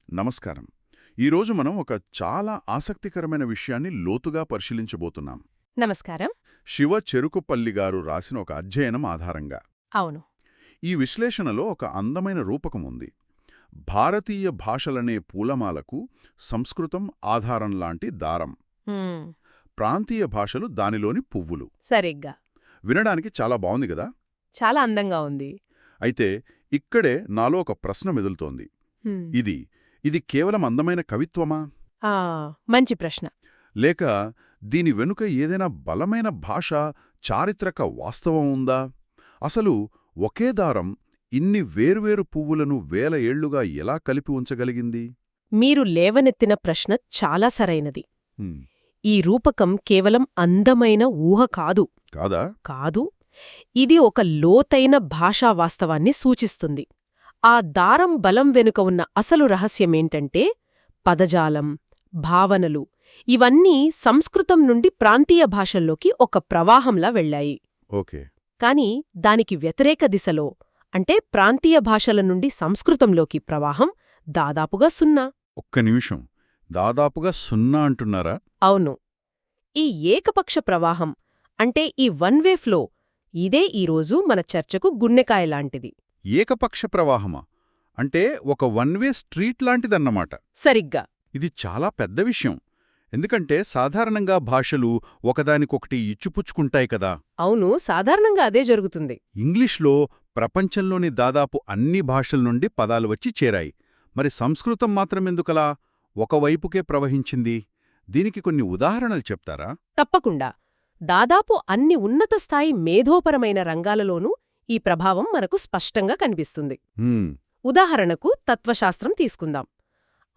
నమస్కారం. ఈరోజు మనం ఒక చాలా ఆసక్తికరమైన విషయాన్ని లోతుగా పరిశీలించబోతున్నాం. నమస్కారం. శివ చెరుకుపల్లి గారు రాసిన ఒక అధ్యయనం ఆధారంగా. అవును. ఈ విశ్లేషణలో ఒక అందమైన రూపకం ఉంది. భారతీయ భాషలనే పూలమాలకు సంస్కృతం ఆధారంలాంటి దారం, హ్మ్, ప్రాంతీయ భాషలు దానిలోని పువ్వులు. సరిగ్గా. వినడానికి చాలా బావుంది గదా. చాలా అందంగా ఉంది. అయితే ఇక్కడే నాలో ఒక ప్రశ్న మెదులుతోంది. హ్మ్. ఇది కేవలం అందమైన కవిత్వమా? ఆ, మంచి ప్రశ్న. లేక దీని వెనుక ఏదైనా బలమైన భాష, చారిత్రక వాస్తవం ఉందా? అసలు ఒకే దారం ఇన్ని వేర్వేరు పువ్వులను వేల ఏళ్లుగా ఎలా కలిపి ఉంచగలిగింది? మీరు లేవనెత్తిన ప్రశ్న చాలా సరైనది. హ్మ్, ఈ రూపకం కేవలం అందమైన ఊహ కాదు. కాదా? కాదు. ఇది ఒక లోతైన భాషా వాస్తవాన్ని సూచిస్తుంది. ఆ దారం బలం వెనుక ఉన్న అసలు రహస్యమేంటంటే పదజాలం, భావనలు ఇవన్నీ సంస్కృతం నుండి ప్రాంతీయ భాషల్లోకి ఒక ప్రవాహంలా వెళ్లాయి. ఓకే. కాని దానికి వ్యతిరేక దిశలో, అంటే ప్రాంతీయ భాషల నుండి సంస్కృతంలోకి ప్రవాహం దాదాపుగా 0. ఒక్క నిమిషం. దాదాపుగా 0 అంటున్నారా? అవును. ఈ ఏకపక్ష ప్రవాహం, అంటే ఈ వన్ వే ఫ్లో, ఇదే ఈరోజు మన చర్చకు గున్నెకాయలాంటిది. ఏకపక్ష ప్రవాహమా? అంటే ఒక వన్ వే స్ట్రీట్ లాంటిదన్నమాట. సరిగ్గా. ఇది చాలా పెద్ద విషయం. ఎందుకంటే సాధారణంగా భాషలు ఒకదానికొకటి ఇచ్చిపుచ్చుకుంటాయి కదా. అవును, సాధారణంగా అదే జరుగుతుంది. ఇంగ్లీష్లో ప్రపంచంలోని దాదాపు అన్ని భాషల నుండి పదాలు వచ్చి చేరాయి. మరి సంస్కృతం మాత్రమెందుకలా ఒకవైపుకే ప్రవహించింది? దీనికి కొన్ని ఉదాహరణలు చెప్తారా? తప్పకుండా. దాదాపు అన్ని ఉన్నత స్థాయి మేధోపరమైన రంగాలలోనూ ఈ ప్రభావం మనకు స్పష్టంగా కనిపిస్తుంది. హ్మ్, ఉదాహరణకు తత్వశాస్త్రం తీసుకుందాం.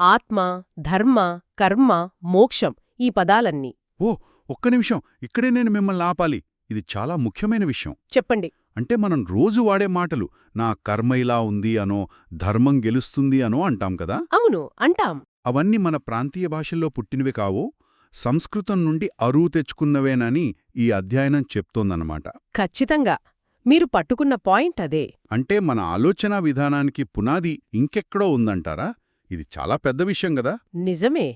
ఆత్మ, ధర్మ, కర్మ, మోక్షం ఈ పదాలన్నీ. ఓ ఒక్క నిమిషం, ఇక్కడే నేను మిమ్మల్ని ఆపాలి. ఇది చాలా ముఖ్యమైన విషయం. చెప్పండి. అంటే మనం రోజు వాడే మాటలు, నా కర్మ ఇలా ఉంది అనో, ధర్మం గెలుస్తుంది అనో అంటాం కదా. అవును, అంటాం. అవన్నీ మన ప్రాంతీయ భాషల్లో పుట్టినవి కావో, సంస్కృతం నుండి అరువు తెచ్చుకున్నవేనని ఈ అధ్యయనం చెప్తోందన్నమాట. ఖచ్చితంగా. మీరు పట్టుకున్న పాయింట్ అదే. అంటే మన ఆలోచనా విధానానికి పునాది ఇంకెక్కడో ఉందంటారా? ఇది చాలా పెద్ద విషయం గదా. నిజమే.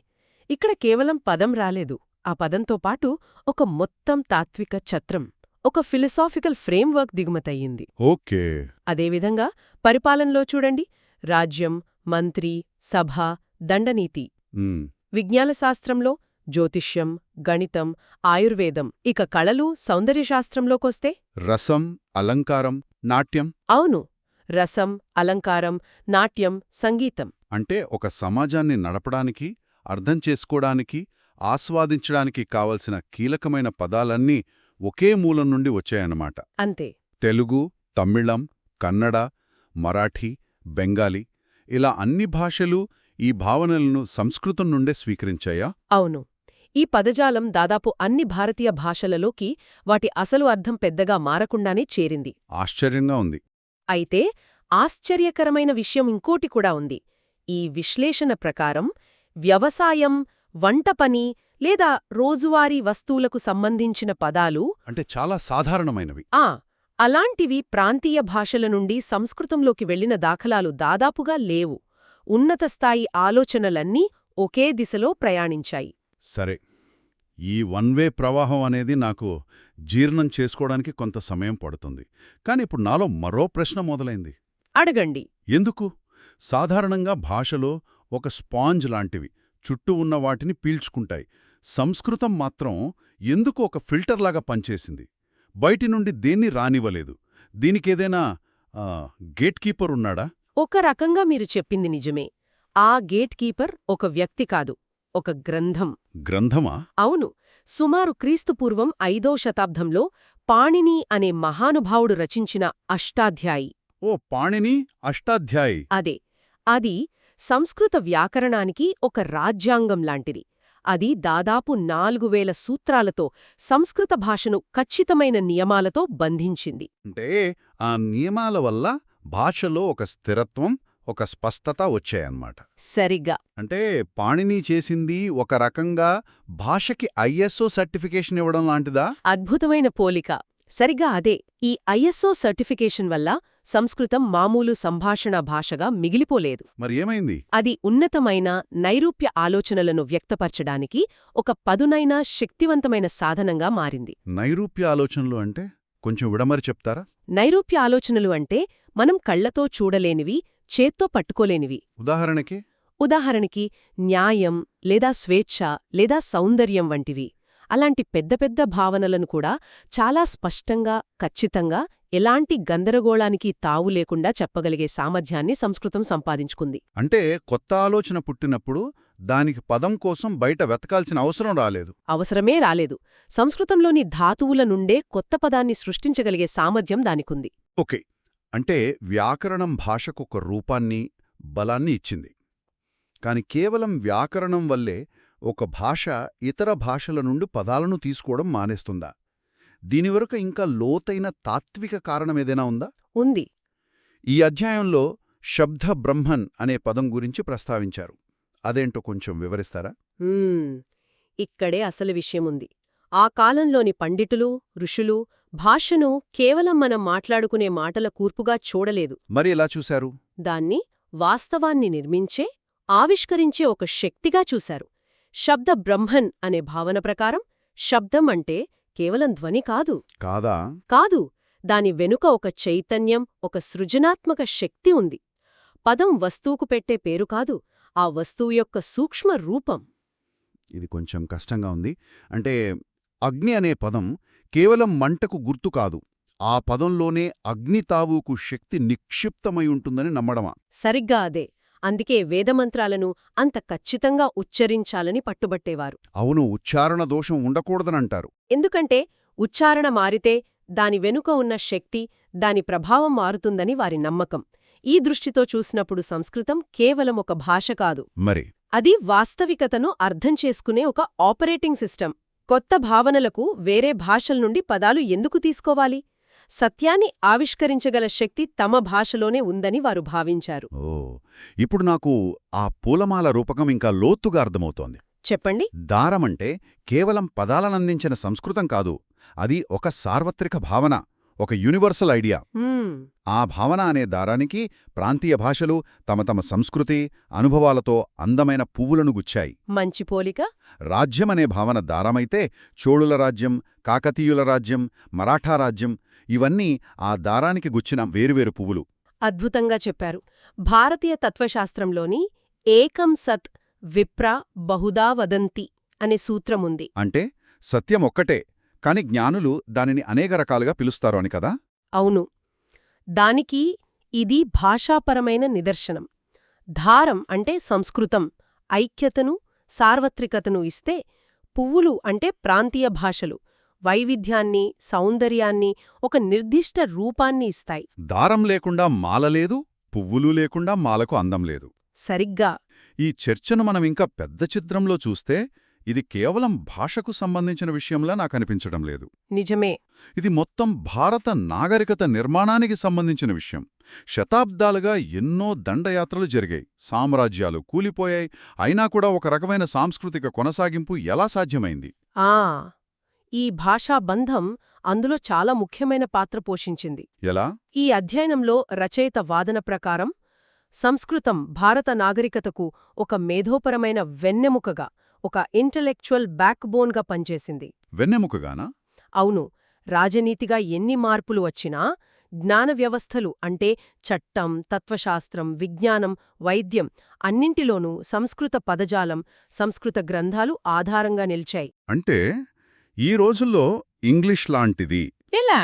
ఇక్కడ కేవలం పదం రాలేదు. ఆ పదంతో పాటు ఒక మొత్తం తాత్విక ఛత్రం, ఒక ఫిలసాఫికల్ ఫ్రేమ్వర్క్ దిగుమతయ్యింది. ఓకే. అదేవిధంగా పరిపాలనలో చూడండి. రాజ్యం, మంత్రి, సభ, దండనీతి. ఉమ్, విజ్ఞానశాస్త్రంలో జ్యోతిష్యం, గణితం, ఆయుర్వేదం. ఇక కళలు, సౌందర్యశాస్త్రంలోకొస్తే రసం, అలంకారం, నాట్యం. అవును, రసం, అలంకారం, నాట్యం, సంగీతం. అంటే ఒక సమాజాన్ని నడపడానికి, అర్థం చేసుకోవడానికి, ఆస్వాదించడానికి కావలసిన కీలకమైన పదాలన్నీ ఒకే మూలం నుండి వచ్చాయన్నమాట. అంతే. తెలుగు, తమిళం, కన్నడ, మరాఠీ, బెంగాలీ ఇలా అన్ని భాషలు ఈ భావనలను సంస్కృతం నుండే స్వీకరించాయా? అవును. ఈ పదజాలం దాదాపు అన్ని భారతీయ భాషలలోకి వాటి అసలు అర్థం పెద్దగా మారకుండానే చేరింది. ఆశ్చర్యంగా ఉంది. అయితే ఆశ్చర్యకరమైన విషయం ఇంకోటి కూడా ఉంది. ఈ విశ్లేషణ ప్రకారం వ్యవసాయం, వంటపని లేదా రోజువారీ వస్తువులకు సంబంధించిన పదాలు, అంటే చాలా సాధారణమైనవి. అలాంటివి ప్రాంతీయ భాషల నుండి సంస్కృతంలోకి వెళ్లిన దాఖలాలు దాదాపుగా లేవు. ఉన్నత స్థాయి ఆలోచనలన్నీ ఒకే దిశలో ప్రయాణించాయి. సరే, ఈ వన్ వే ప్రవాహం అనేది నాకు జీర్ణం చేసుకోవడానికి కొంత సమయం పడుతుంది. కాని ఇప్పుడు నాలో మరో ప్రశ్న మొదలైంది. అడగండి. ఎందుకు? సాధారణంగా భాషలో ఒక స్పాంజ్ లాంటివి చుట్టూ ఉన్న వాటిని పీల్చుకుంటాయి. సంస్కృతం మాత్రం ఎందుకు ఒక ఫిల్టర్లాగా పనిచేసింది? బయటి నుండి దేన్ని రానివ్వలేదు. దీనికేదైనా గేట్ కీపర్ ఉన్నాడా? ఒక రకంగా మీరు చెప్పింది నిజమే. ఆ గేట్ కీపర్ ఒక వ్యక్తి కాదు, ఒక గ్రంథం. గ్రంథమా? అవును. సుమారు క్రీస్తుపూర్వం 5వ శతాబ్దంలో పాణిని అనే మహానుభావుడు రచించిన అష్టాధ్యాయి. ఓ, పాణిని అష్టాధ్యాయి. అదే. అది సంస్కృత వ్యాకరణానికి ఒక రాజ్యాంగం లాంటిది. అది దాదాపు 4000 సూత్రాలతో సంస్కృత భాషను ఖచ్చితమైన నియమాలతో బంధించింది. అంటే ఆ నియమాల వల్ల భాషలో ఒక స్థిరత్వం, ఒక స్పష్టత వచ్చాయన్నమాట. సరిగ్గా. అంటే పాణిని చేసింది ఒక రకంగా భాషకి ఐఎస్ఓ సర్టిఫికేషన్ ఇవ్వడం లాంటిదా? అద్భుతమైన పోలిక. సరిగ్గా అదే. ఈ ఐఎస్ఓ సర్టిఫికేషన్ వల్ల సంస్కృతం మామూలు సంభాషణ భాషగా మిగిలిపోలేదు. మరి ఏమైంది? అది ఉన్నతమైన నైరూప్య ఆలోచనలను వ్యక్తపరచడానికి ఒక పదునైన శక్తివంతమైన సాధనంగా మారింది. నైరూప్య ఆలోచనలు అంటే కొంచెం విడమరి చెప్తారా? నైరూప్య ఆలోచనలు అంటే మనం కళ్లతో చూడలేనివి, చేత్తో పట్టుకోలేనివి. ఉదాహరణకి న్యాయం లేదా స్వేచ్ఛ లేదా సౌందర్యం వంటివి. అలాంటి పెద్ద పెద్ద భావనలను కూడా చాలా స్పష్టంగా, ఖచ్చితంగా, ఎలాంటి గందరగోళానికి తావు లేకుండా చెప్పగలిగే సామర్థ్యాన్ని సంస్కృతం సంపాదించుకుంది. అంటే కొత్త ఆలోచన పుట్టినప్పుడు దానికి పదం కోసం బయట వెతకాల్సిన అవసరం రాలేదు. అవసరమే రాలేదు. సంస్కృతంలోని ధాతువుల నుండే కొత్త పదాన్ని సృష్టించగలిగే సామర్థ్యం దానికుంది. ఓకే, అంటే వ్యాకరణం భాషకొక రూపాన్ని, బలాన్ని ఇచ్చింది. కాని కేవలం వ్యాకరణం వల్లే ఒక భాష ఇతర భాషల నుండి పదాలను తీసుకోవడం మానేస్తుందా? దీనివరకు ఇంకా లోతైన తాత్విక కారణమేదైనా ఉందా? ఉంది. ఈ అధ్యాయంలో శబ్ద బ్రహ్మన్ అనే పదం గురించి ప్రస్తావించారు. అదేంటో కొంచెం వివరిస్తారా? ఇక్కడే అసలు విషయముంది. ఆ కాలంలోని పండితులు, ఋషులు భాషను కేవలం మనం మాట్లాడుకునే మాటల కూర్పుగా చూడలేదు. మరి ఎలా చూశారు? దాన్ని వాస్తవాన్ని నిర్మించే, ఆవిష్కరించే ఒక శక్తిగా చూశారు. శబ్ద బ్రహ్మన్ అనే భావన ప్రకారం శబ్దం అంటే కేవలం ధ్వని కాదు. కాదు, దాని వెనుక ఒక చైతన్యం, ఒక సృజనాత్మక శక్తి ఉంది. పదం వస్తువుకు పెట్టే పేరు కాదు, ఆ వస్తువు యొక్క సూక్ష్మ రూపం. ఇది కొంచెం కష్టంగా ఉంది. అంటే అగ్ని అనే పదం కేవలం మంటకు గుర్తు కాదు, ఆ పదంలోనే అగ్నితావుకు శక్తి నిక్షిప్తమై ఉంటుందని నమ్మడమా? సరిగ్గా అదే. అందుకే వేదమంత్రాలను అంత ఖచ్చితంగా ఉచ్చరించాలని పట్టుబట్టేవారు. అవును, ఉచ్చారణ దోషం ఉండకూడదనంటారు. ఎందుకంటే ఉచ్చారణ మారితే దాని వెనుక ఉన్న శక్తి, దాని ప్రభావం మారుతుందని వారి నమ్మకం. ఈ దృష్టితో చూసినప్పుడు సంస్కృతం కేవలం ఒక భాష కాదు, మరి అది వాస్తవికతను అర్థం చేసుకునే ఒక ఆపరేటింగ్ సిస్టమ్. కొత్త భావనలకు వేరే భాషల నుండి పదాలు ఎందుకు తీసుకోవాలి? సత్యాన్ని ఆవిష్కరించగల శక్తి తమ భాషలోనే ఉందని వారు భావించారు. ఇప్పుడు నాకు ఆ పూలమాల రూపకం ఇంకా లోతుగా అర్థమవుతోంది. చెప్పండి. దారమంటే కేవలం పదాలనందించిన సంస్కృతం కాదు, అది ఒక సార్వత్రిక భావన, ఒక యూనివర్సల్ ఐడియా. ఆ భావన అనే దారానికి ప్రాంతీయ భాషలు తమ తమ సంస్కృతి, అనుభవాలతో అందమైన పువ్వులను గుచ్చాయి. మంచి పోలిక. రాజ్యమనే భావన దారమైతే చోళుల రాజ్యం, కాకతీయుల రాజ్యం, మరాఠా రాజ్యం ఇవన్నీ ఆ దారానికి గుచ్చిన వేరువేరు పువ్వులు. అద్భుతంగా చెప్పారు. భారతీయ తత్వశాస్త్రంలోని ఏకం సత్ విప్ర బహుదా వదంతి అనే సూత్రముంది. అంటే సత్యం ఒక్కటే, కాని జ్ఞానులు దానిని అనేక రకాలుగా పిలుస్తారు అని కదా? అవును. దానికి ఇది భాషాపరమైన నిదర్శనం. ధారం అంటే సంస్కృతం ఐక్యతను, సార్వత్రికతను ఇస్తే, పువ్వులు అంటే ప్రాంతీయ భాషలు వైవిధ్యాన్ని, సౌందర్యాన్ని, ఒక నిర్దిష్ట రూపాన్ని ఇస్తాయి. దారం లేకుండా మాల లేదు, పువ్వులు లేకుండా మాలకు అందం లేదు. సరిగ్గా. ఈ చర్చను మనమింకా పెద్ద చిత్రంలో చూస్తే ఇది కేవలం భాషకు సంబంధించిన విషయంలా నాకనిపించడం లేదు. నిజమే. ఇది మొత్తం భారత నాగరికత నిర్మాణానికి సంబంధించిన విషయం. శతాబ్దాలుగా ఎన్నో దండయాత్రలు జరిగాయి, సామ్రాజ్యాలు కూలిపోయాయి, అయినా కూడా ఒక రకమైన సాంస్కృతిక కొనసాగింపు ఎలా సాధ్యమైంది? ఈ భాషా బంధం అందులో చాలా ముఖ్యమైన పాత్ర పోషించింది. ఎలా? ఈ అధ్యయనంలో రచయిత వాదన ప్రకారం సంస్కృతం భారత నాగరికతకు ఒక మేధోపరమైన వెన్నెముకగా, ఒక ఇంటలెక్చువల్ బ్యాక్బోన్గా పనిచేసింది. వెన్నెముకగానా? అవును. రాజనీతిగా ఎన్ని మార్పులు వచ్చినా జ్ఞాన వ్యవస్థలు అంటే చట్టం, తత్వశాస్త్రం, విజ్ఞానం, వైద్యం అన్నింటిలోనూ సంస్కృత పదజాలం, సంస్కృత గ్రంథాలు ఆధారంగా నిలిచాయి. అంటే ఈ రోజుల్లో ఇంగ్లీష్ లాంటిది ఎలా?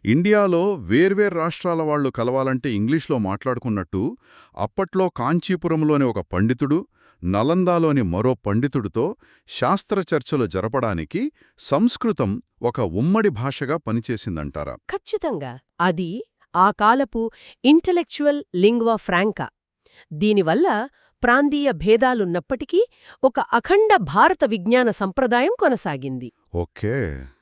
ఇండియాలో వేర్వేరు రాష్ట్రాల వాళ్లు కలవాలంటే ఇంగ్లీష్లో మాట్లాడుకున్నట్టు అప్పట్లో కాంచీపురంలోని ఒక పండితుడు, నలందాలోని మరో పండితుడితో శాస్త్రచర్చలు జరపడానికి సంస్కృతం ఒక ఉమ్మడి భాషగా పనిచేసిందంటారా? ఖచ్చితంగా. అది ఆ కాలపు ఇంటలెక్చువల్ లింగ్వా ఫ్రాంకా. దీనివల్ల ప్రాంతీయ భేదాలున్నప్పటికీ ఒక అఖండ భారత విజ్ఞాన సంప్రదాయం కొనసాగింది. ఓకే.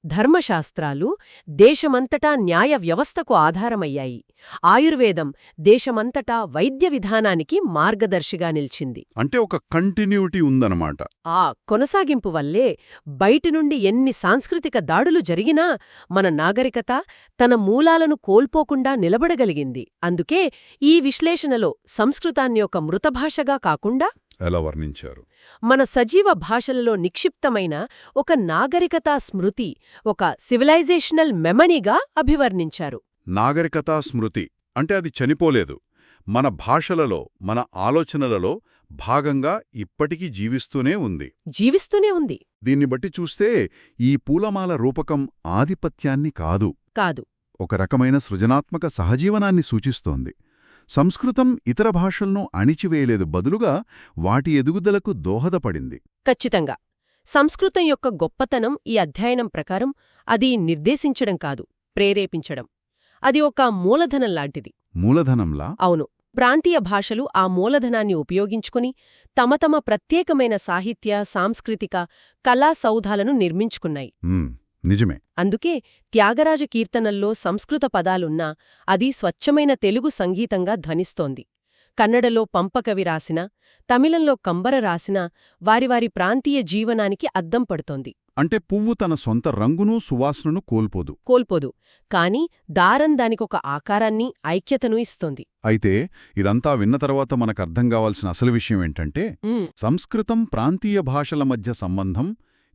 ధర్మశాస్త్రాలు దేశమంతటా న్యాయ వ్యవస్థకు ఆధారమయ్యాయి. ఆయుర్వేదం దేశమంతటా వైద్య విధానానికి మార్గదర్శిగా నిలిచింది. అంటే ఒక కంటిన్యూటీ ఉందన్నమాట. ఆ కొనసాగింపు వల్లే బయటి నుండి ఎన్ని సాంస్కృతిక దాడులు జరిగినా మన నాగరికత తన మూలాలను కోల్పోకుండా నిలబడగలిగింది. అందుకే ఈ విశ్లేషణలో సంస్కృతాన్ని ఒక మృతభాషగా కాకుండా ఎలా వర్ణించారు? మన సజీవ భాషలలో నిక్షిప్తమైన ఒక నాగరికతా స్మృతి, ఒక సివిలైజేషనల్ మెమనీగా అభివర్ణించారు. నాగరికతా స్మృతి అంటే అది చనిపోలేదు. మన భాషలలో, మన ఆలోచనలలో భాగంగా ఇప్పటికీ జీవిస్తూనే ఉంది. జీవిస్తూనే ఉంది. దీన్ని బట్టి చూస్తే ఈ పూలమాల రూపకం ఆధిపత్యాన్ని కాదు, కాదు. ఒక రకమైన సృజనాత్మక సహజీవనాన్ని సూచిస్తోంది. సంస్కృతం ఇతర భాషలను అణిచివేయలేదు, బదులుగా వాటి ఎదుగుదలకు దోహదపడింది. ఖచ్చితంగా. సంస్కృతం యొక్క గొప్పతనం ఈ అధ్యయనం ప్రకారం అది నిర్దేశించడం కాదు, ప్రేరేపించడం. అది ఒక మూలధనం లాంటిది. మూలధనంలా? అవును. ప్రాంతీయ భాషలు ఆ మూలధనాన్ని ఉపయోగించుకుని తమ తమ ప్రత్యేకమైన సాహిత్య, సాంస్కృతిక, కళా సౌధాలను నిర్మించుకున్నాయి. నిజమే. అందుకే త్యాగరాజ కీర్తనల్లో సంస్కృత పదాలున్నా అది స్వచ్ఛమైన తెలుగు సంగీతంగా ధ్వనిస్తోంది. కన్నడలో పంపకవి రాసినా, తమిళంలో కంబర రాసినా వారి ప్రాంతీయ జీవనానికి అద్దం పడుతోంది. అంటే పువ్వు తన సొంత రంగును, సువాసనను కోల్పోదు. కాని దారం దానికొక ఆకారాన్ని, ఐక్యతను ఇస్తోంది. అయితే ఇదంతా విన్న తర్వాత మనకర్థం కావాల్సిన అసలు విషయం ఏంటంటే, సంస్కృతం ప్రాంతీయ భాషల మధ్య సంబంధం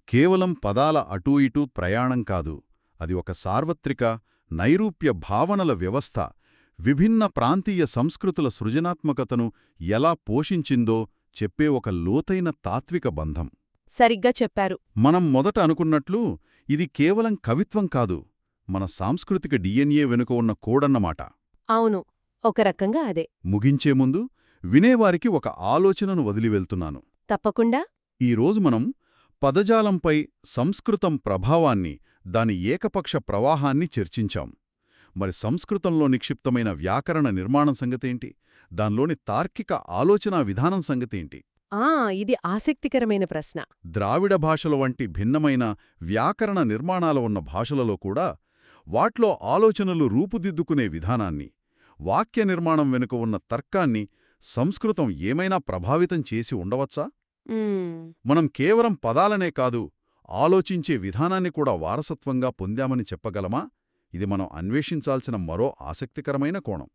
కేవలం పదాల అటూ ఇటూ ప్రయాణం కాదు. అది ఒక సార్వత్రిక, నైరూప్య భావనల వ్యవస్థ. విభిన్న ప్రాంతీయ సంస్కృతుల సృజనాత్మకతను ఎలా పోషించిందో చెప్పే ఒక లోతైన తాత్విక బంధం. సరిగ్గా చెప్పారు. మనం మొదట అనుకున్నట్లు ఇది కేవలం కవిత్వం కాదు, మన సాంస్కృతిక డిఎన్ఏ వెనుక ఉన్న కోడన్నమాట. అవును, ఒక రకంగా అదే. ముగించే ముందు వినేవారికి ఒక ఆలోచనను వదిలివెళ్తున్నాను. తప్పకుండా. ఈరోజు మనం పదజాలంపై సంస్కృతం ప్రభావాన్ని, దాని ఏకపక్ష ప్రవాహాన్ని చర్చించాం. మరి సంస్కృతంలో నిక్షిప్తమైన వ్యాకరణ నిర్మాణం సంగతేంటి? దానిలోని తార్కిక ఆలోచనా విధానం సంగతేంటి? ఇది ఆసక్తికరమైన ప్రశ్న. ద్రావిడ భాషల వంటి భిన్నమైన వ్యాకరణ నిర్మాణాలు ఉన్న భాషలలో కూడా వాట్లో ఆలోచనలు రూపుదిద్దుకునే విధానాన్ని, వాక్య నిర్మాణం వెనుక ఉన్న తర్కాన్ని సంస్కృతం ఏమైనా ప్రభావితం చేసి ఉండవచ్చా? మనం కేవలం పదాలనే కాదు, ఆలోచించే విధానాన్ని కూడా వారసత్వంగా పొందామని చెప్పగలమా? ఇది మనం అన్వేషించాల్సిన మరో ఆసక్తికరమైన కోణం.